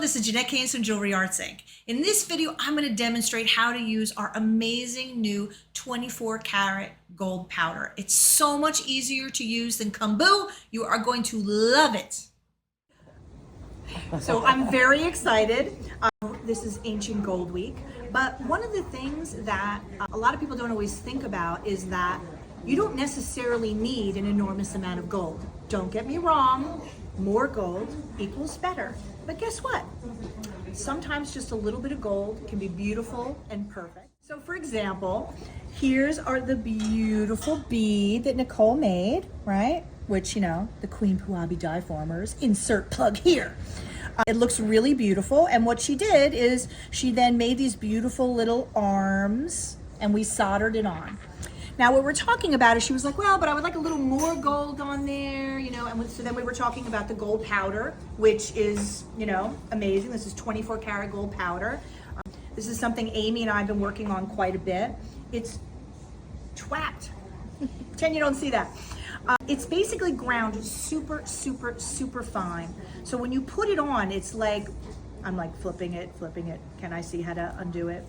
this is Jeanette Caines from Jewelry Arts Inc. In this video, I'm going to demonstrate how to use our amazing new 24 karat gold powder. It's so much easier to use than Kuem Boo. You are going to love it. So I'm very excited. This is Ancient Gold Week, but one of the things that a lot of people don't always think about is that you don't necessarily need an enormous amount of gold. Don't get me wrong, more gold equals better. But guess what? Sometimes just a little bit of gold can be beautiful and perfect. So for example, here's the beautiful bead that Nicole made, right? Which, you know, the Queen Puabi die formers, insert plug here. It looks really beautiful. And what she did is she then made these beautiful little arms and we soldered it on. Now what we're talking about is she was like, well, but I would like a little more gold on there, you know, and so then we were talking about the gold powder, which is, you know, amazing. This is 24 karat gold powder. This is something Amy and I have been working on quite a bit. It's twapped. Pretend you don't see that. It's basically ground super, super, super fine. So when you put it on, it's like, I'm like flipping it. Can I see how to undo it?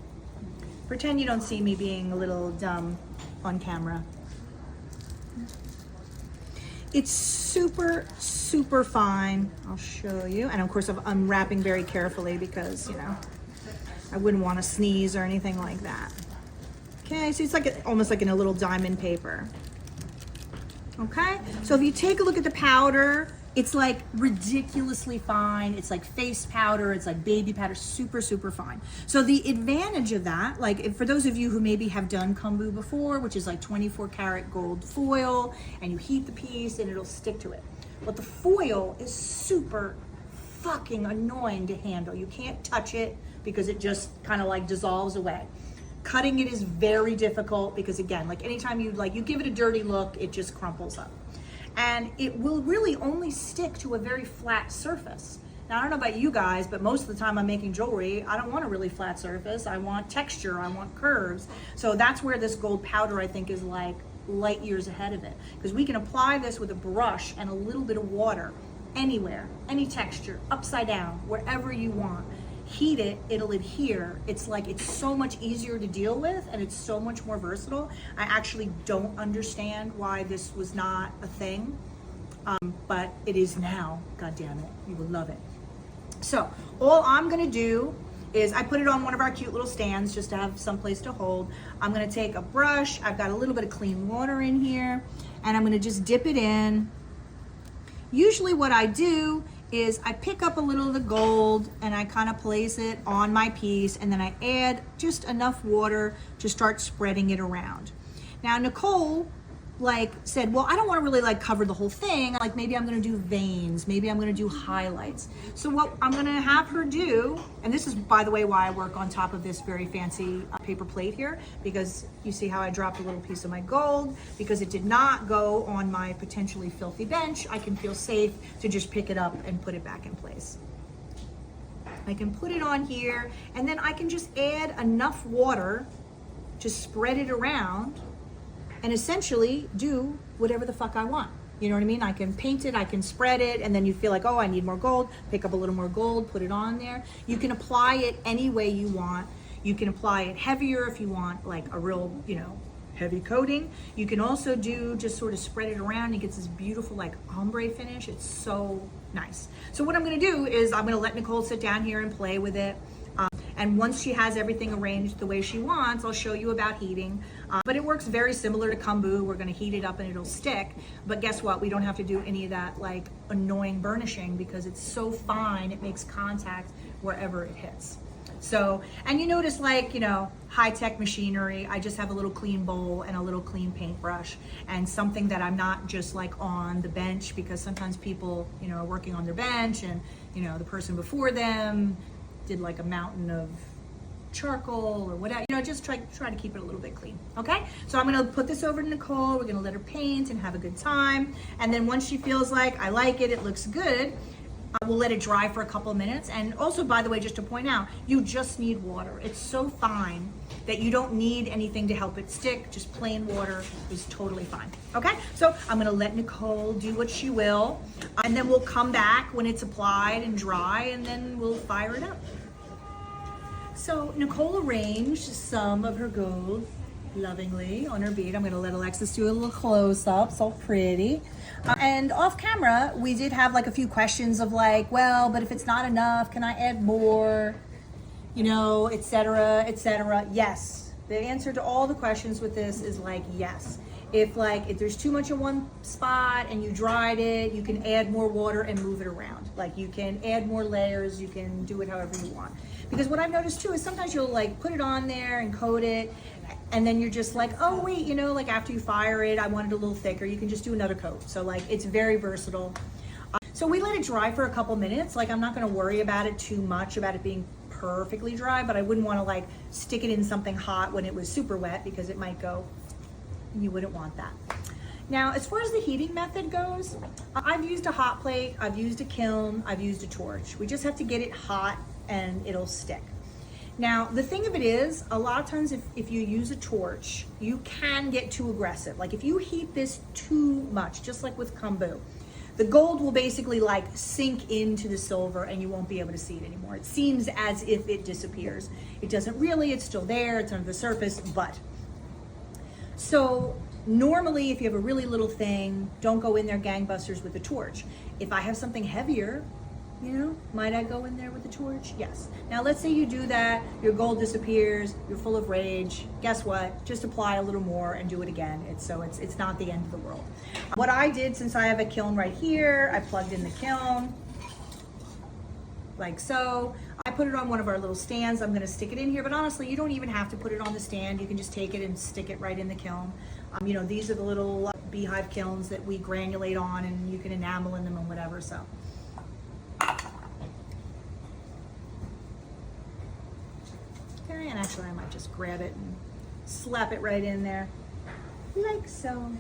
Pretend you don't see me being a little dumb on camera. It's super, super fine. I'll show you. And of course I'm wrapping very carefully because, you know, I wouldn't want to sneeze or anything like that. Okay, so it's like almost like in a little diamond paper. Okay, so if you take a look at the powder, it's like ridiculously fine. It's like face powder, it's like baby powder, super, super fine. So the advantage of that, like for those of you who maybe have done Kuem Boo before, which is like 24 karat gold foil, and you heat the piece and it'll stick to it. But the foil is super fucking annoying to handle. You can't touch it because it just kind of like dissolves away. Cutting it is very difficult because again, like anytime you give it a dirty look, it just crumples up. And it will really only stick to a very flat surface. Now, I don't know about you guys, but most of the time I'm making jewelry, I don't want a really flat surface. I want texture, I want curves. So that's where this gold powder, I think, is like light years ahead of it. Because we can apply this with a brush and a little bit of water anywhere, any texture, upside down, wherever you want. Heat it, it'll adhere. It's so much easier to deal with and it's so much more versatile. I actually don't understand why this was not a thing, but it is now. God damn it, you will love it. So all I'm gonna do is I put it on one of our cute little stands just to have some place to hold. I'm gonna take a brush, I've got a little bit of clean water in here, and I'm gonna just dip it in. Usually what I do is I pick up a little of the gold and I kind of place it on my piece and then I add just enough water to start spreading it around. Now Nicole said, well, I don't want to really cover the whole thing. Like maybe I'm going to do veins, maybe I'm going to do highlights. So what I'm going to have her do, and this is by the way why I work on top of this very fancy paper plate here, because you see how I dropped a little piece of my gold, because it did not go on my potentially filthy bench. I can feel safe to just pick it up and put it back in place. I can put it on here and then I can just add enough water to spread it around and essentially do whatever the fuck I want. You know what I mean? I can paint it, I can spread it, and then you feel like, oh, I need more gold, pick up a little more gold, put it on there. You can apply it any way you want. You can apply it heavier if you want like a real, you know, heavy coating. You can also do just sort of spread it around. It gets this beautiful like ombre finish. It's so nice. So what I'm gonna do is I'm gonna let Nicole sit down here and play with it. And once she has everything arranged the way she wants, I'll show you about heating. But it works very similar to Kuem Boo. We're gonna heat it up and it'll stick. But guess what? We don't have to do any of that like annoying burnishing because it's so fine, it makes contact wherever it hits. So, and you notice like, you know, high-tech machinery, I just have a little clean bowl and a little clean paintbrush and something that I'm not just like on the bench, because sometimes people, you know, are working on their bench and, you know, the person before them did like a mountain of charcoal or whatever, you know, just try to keep it a little bit clean. Okay, so I'm gonna put this over to Nicole. We're gonna let her paint and have a good time, and then once she feels like I like it, it looks good, We'll let it dry for a couple of minutes. And also, by the way, just to point out, you just need water. It's so fine that you don't need anything to help it stick. Just plain water is totally fine. Okay, so I'm gonna let Nicole do what she will, and then we'll come back when it's applied and dry, and then we'll fire it up. So Nicole arranged some of her gold lovingly on her bead. I'm gonna let Alexis do a little close up, so pretty. And off camera, we did have like a few questions of like, well, but if it's not enough, can I add more? You know, etc., etc. Yes, the answer to all the questions with this is like yes. If there's too much in one spot and you dried it, you can add more water and move it around. Like you can add more layers, you can do it however you want. Because what I've noticed too is sometimes you'll like put it on there and coat it, and then you're just like, oh wait, you know, like after you fire it, I want it a little thicker. You can just do another coat. So like it's very versatile. So we let it dry for a couple minutes. Like I'm not gonna worry about it too much, about it being perfectly dry, but I wouldn't want to like stick it in something hot when it was super wet because it might go, and you wouldn't want that. Now, as far as the heating method goes, I've used a hot plate, I've used a kiln, I've used a torch. We just have to get it hot and it'll stick. Now, the thing of it is, a lot of times if you use a torch, you can get too aggressive. Like if you heat this too much, just like with Kuem Boo, the gold will basically like sink into the silver and you won't be able to see it anymore. It seems as if it disappears. It doesn't really, it's still there, it's under the surface, but. So normally if you have a really little thing, don't go in there gangbusters with the torch. If I have something heavier, you know, might I go in there with the torch? Yes. Now let's say you do that, your gold disappears, you're full of rage. Guess what? Just apply a little more and do it again. It's not the end of the world. What I did, since I have a kiln right here, I plugged in the kiln, like so. I put it on one of our little stands. I'm gonna stick it in here, but honestly, you don't even have to put it on the stand. You can just take it and stick it right in the kiln. You know, these are the little beehive kilns that we granulate on, and you can enamel in them and whatever, so. Okay, and actually I might just grab it and slap it right in there, like so.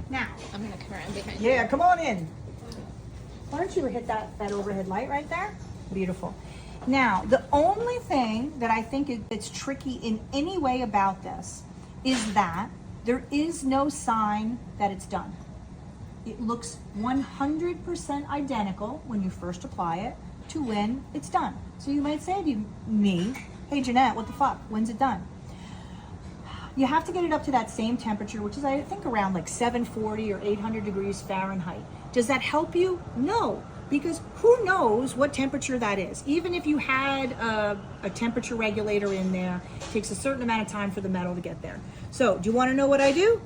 Now, I'm gonna come around behind you. yeah, come on in. Why don't you hit that overhead light right there? Beautiful. Now, the only thing that I think that's tricky in any way about this is that there is no sign that it's done. It looks 100% identical when you first apply it to when it's done. So you might say to me, hey Jeanette, what the fuck? When's it done? You have to get it up to that same temperature, which is I think around like 740 or 800 degrees Fahrenheit. Does that help you? No, because who knows what temperature that is? Even if you had a temperature regulator in there, it takes a certain amount of time for the metal to get there. So do you want to know what I do?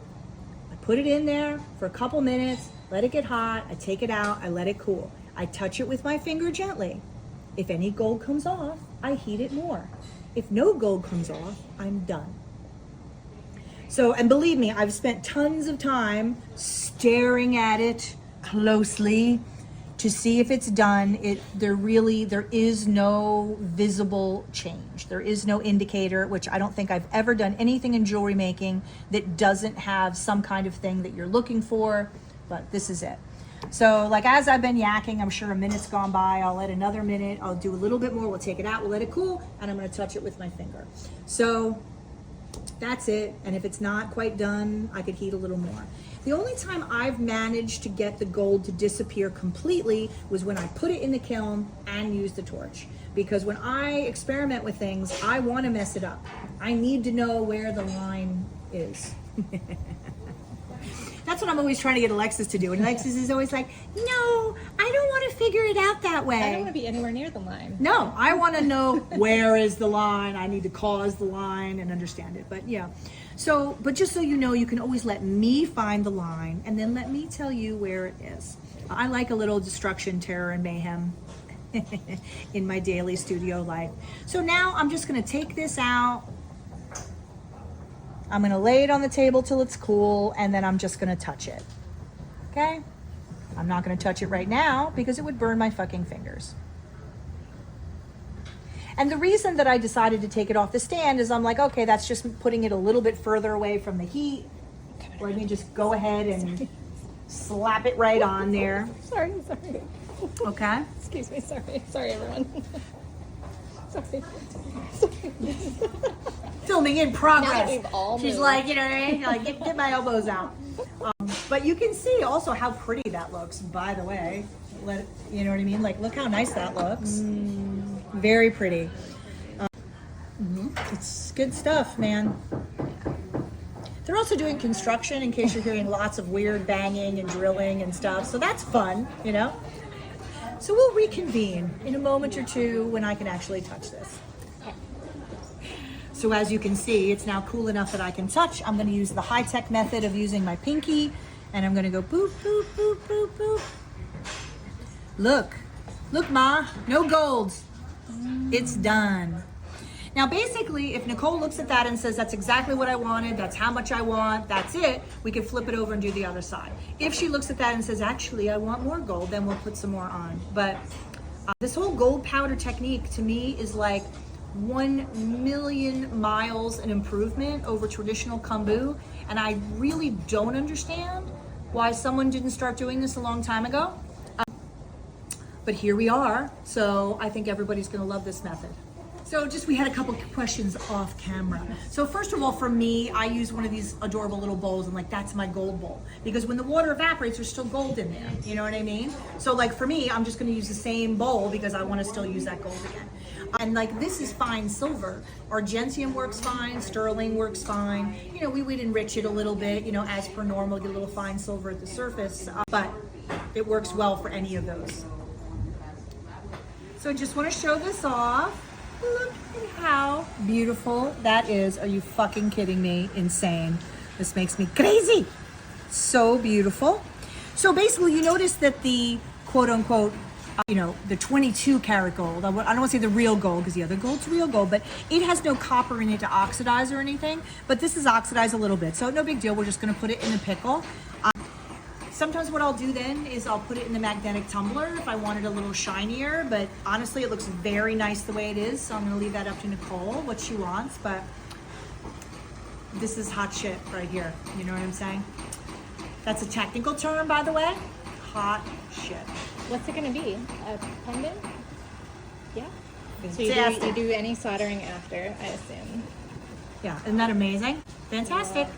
I put it in there for a couple minutes, let it get hot, I take it out, I let it cool. I touch it with my finger gently. If any gold comes off, I heat it more. If no gold comes off, I'm done. So, and believe me, I've spent tons of time staring at it closely to see if it's done. There is no visible change. There is no indicator, which I don't think I've ever done anything in jewelry making that doesn't have some kind of thing that you're looking for, but this is it. So like as I've been yakking, I'm sure a minute's gone by, I'll let another minute, I'll do a little bit more, we'll take it out, we'll let it cool, and I'm gonna touch it with my finger. So that's it, and if it's not quite done, I could heat a little more. The only time I've managed to get the gold to disappear completely was when I put it in the kiln and used the torch. Because when I experiment with things, I want to mess it up. I need to know where the line is. That's what I'm always trying to get Alexis to do. And Alexis is always like, no, I don't want to figure it out that way. I don't want to be anywhere near the line. No, I want to know where is the line. I need to cause the line and understand it. But yeah. So, but just so you know, you can always let me find the line and then let me tell you where it is. I like a little destruction, terror, and mayhem in my daily studio life. So now I'm just going to take this out. I'm gonna lay it on the table till it's cool, and then I'm just gonna touch it, okay? I'm not gonna touch it right now because it would burn my fucking fingers. And the reason that I decided to take it off the stand is I'm like, okay, that's just putting it a little bit further away from the heat. Let me just go ahead and slap it right on there. Sorry. Okay? Excuse me, sorry. Sorry, everyone. Sorry. Filming in Now that progress. we've all She's moved. like, you know what I mean? Like, get my elbows out. But you can see also how pretty that looks, by the way. You know what I mean? Like, look how nice that looks. Very pretty. It's good stuff, man. They're also doing construction in case you're hearing lots of weird banging and drilling and stuff. So that's fun, you know? So we'll reconvene in a moment or two when I can actually touch this. So as you can see, it's now cool enough that I can touch. I'm going to use the high-tech method of using my pinky, and I'm going to go boop, boop, boop, boop, boop. Look, Ma, no golds. It's done. Now, basically, if Nicole looks at that and says, that's exactly what I wanted, that's how much I want, that's it, we can flip it over and do the other side. If she looks at that and says, actually, I want more gold, then we'll put some more on. But this whole gold powder technique, to me, is like 1,000,000 miles an improvement over traditional Kuem Boo, and I really don't understand why someone didn't start doing this a long time ago. But here we are, so I think everybody's gonna love this method. So we had a couple questions off camera. So first of all, for me, I use one of these adorable little bowls, and like, that's my gold bowl. Because when the water evaporates, there's still gold in there, you know what I mean? So like for me, I'm just gonna use the same bowl because I wanna still use that gold again. And like, this is fine silver. Argentium works fine, sterling works fine. You know, we would enrich it a little bit, you know, as per normal, get a little fine silver at the surface, but it works well for any of those. So just wanna show this off. Look at how beautiful that is. Are you fucking kidding me? Insane. This makes me crazy. So beautiful. So basically, you notice that the quote unquote, you know, the 22 karat gold, I don't want to say the real gold because the other gold's real gold, but it has no copper in it to oxidize or anything. But this is oxidized a little bit. So no big deal. We're just going to put it in a pickle. Sometimes what I'll do then is I'll put it in the magnetic tumbler if I want it a little shinier, but honestly it looks very nice the way it is, so I'm gonna leave that up to Nicole, what she wants, but this is hot shit right here, you know what I'm saying? That's a technical term, by the way, hot shit. What's it gonna be? A pendant? Yeah. So Fantastic. you do any soldering after, I assume. Yeah, isn't that amazing? Fantastic. Yeah.